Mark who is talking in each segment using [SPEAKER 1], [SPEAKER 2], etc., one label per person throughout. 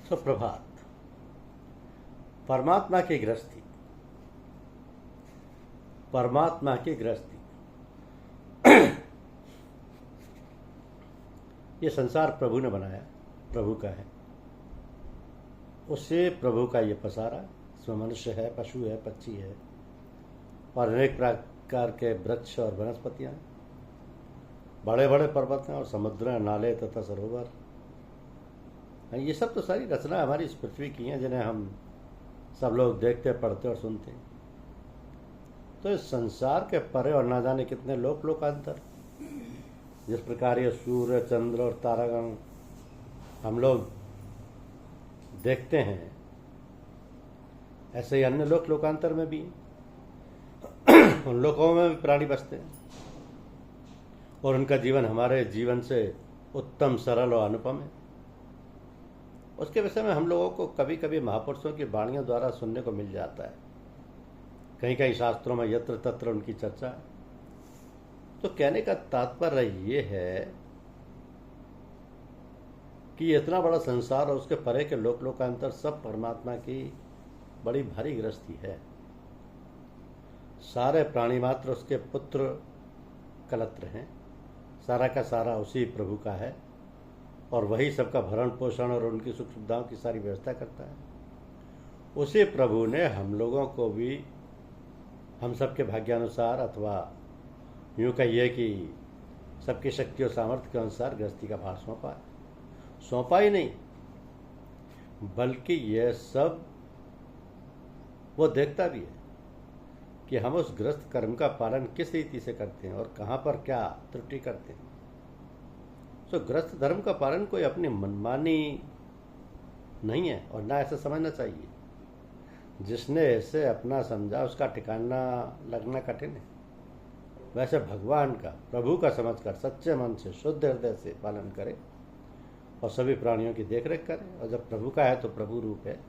[SPEAKER 1] सुप्रभात। परमात्मा की गृहस्थी, परमात्मा की गृहस्थी। ये संसार प्रभु ने बनाया, प्रभु का है। उससे प्रभु का ये पसारा, इसमें मनुष्य है, पशु है, पक्षी है और अनेक प्रकार के वृक्ष और वनस्पतियां, बड़े बड़े पर्वत हैं और समुद्र, नाले तथा सरोवर। ये सब तो सारी रचना हमारी इस पृथ्वी की हैं, जिन्हें हम सब लोग देखते, पढ़ते और सुनते हैं। तो इस संसार के परे और ना जाने कितने लोकांतर, जिस प्रकार ये सूर्य, चंद्र और तारागण हम लोग देखते हैं, ऐसे ही अन्य लोकांतर में भी उन लोकों में भी प्राणी बसते हैं और उनका जीवन हमारे जीवन से उत्तम, सरल और अनुपम है। उसके विषय में हम लोगों को कभी कभी महापुरुषों की वाणियों द्वारा सुनने को मिल जाता है। कहीं कहीं शास्त्रों में यत्र तत्र उनकी चर्चा है। तो कहने का तात्पर्य ये है कि इतना बड़ा संसार और उसके परे के लोकांतर सब परमात्मा की बड़ी भारी गृहस्थी है। सारे प्राणी मात्र उसके पुत्र कलत्र हैं। सारा का सारा उसी प्रभु का है और वही सबका भरण पोषण और उनकी सुख सुविधाओं की सारी व्यवस्था करता है। उसी प्रभु ने हम लोगों को भी हम सबके भाग्यानुसार, अथवा यूँ कहिए कि सबकी शक्ति और सामर्थ्य के अनुसार गृहस्थी का भार सौंपा है। सौंपा ही नहीं, बल्कि यह सब वो देखता भी है कि हम उस गृहस्थ कर्म का पालन किस रीति से करते हैं और कहाँ पर क्या त्रुटि करते हैं। तो गृहस्थ धर्म का पालन कोई अपनी मनमानी नहीं है और ना ऐसा समझना चाहिए। जिसने ऐसे अपना समझा उसका ठिकाना लगना कठिन है। वैसे भगवान का, प्रभु का समझकर सच्चे मन से, शुद्ध हृदय से पालन करे और सभी प्राणियों की देखरेख करे। और जब प्रभु का है तो प्रभु रूप है।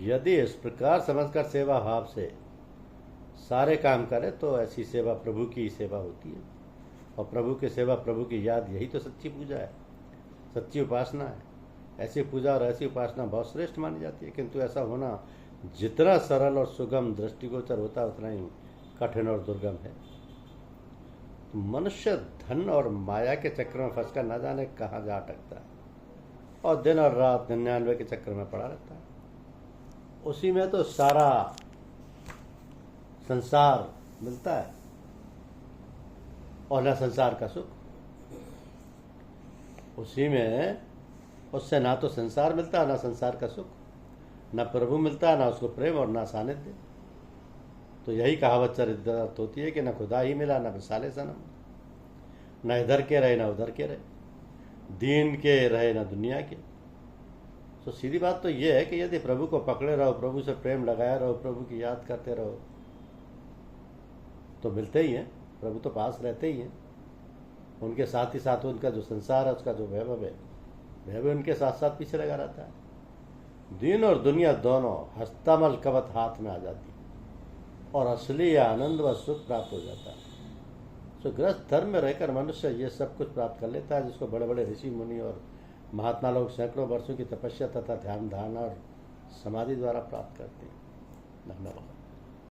[SPEAKER 1] यदि इस प्रकार समझकर सेवा भाव से सारे काम करे तो ऐसी सेवा प्रभु की सेवा होती है। और प्रभु की सेवा, प्रभु की याद, यही तो सच्ची पूजा है, सच्ची उपासना है। ऐसी पूजा और ऐसी उपासना बहुत श्रेष्ठ मानी जाती है, किंतु ऐसा होना जितना सरल और सुगम दृष्टिगोचर होता है उतना ही कठिन और दुर्गम है। तो मनुष्य धन और माया के चक्कर में फंसकर न जाने कहाँ जा अटकता है और दिन और रात 99 के चक्कर में पड़ा रहता है। उसी में तो सारा संसार मिलता है और न संसार का सुख। उसी में उससे ना तो संसार मिलता, ना संसार का सुख, ना प्रभु मिलता, ना उसको प्रेम और ना सानिध्य। तो यही कहावत चरितार्थ होती है कि न खुदा ही मिला, न विशाले सनम, न इधर के रहे न उधर के रहे, दीन के रहे न दुनिया के। तो सीधी बात तो ये है कि यदि प्रभु को पकड़े रहो, प्रभु से प्रेम लगाए रहो, प्रभु की याद करते रहो, तो मिलते ही हैं। प्रभु तो पास रहते ही हैं। उनके साथ ही साथ उनका जो संसार है, उसका जो वैभव है, वह भी उनके साथ साथ पीछे लगा रहता है। दीन और दुनिया दोनों हस्तमल कवत हाथ में आ जाती और असली आनंद व सुख प्राप्त हो जाता है। तो गृहस्थ धर्म में रहकर मनुष्य ये सब कुछ प्राप्त कर लेता है, जिसको बड़े बड़े ऋषि मुनि और महात्मा लोग सैकड़ों वर्षों की तपस्या तथा ध्यान धारणा और समाधि द्वारा प्राप्त करते हैं। धन्यवाद।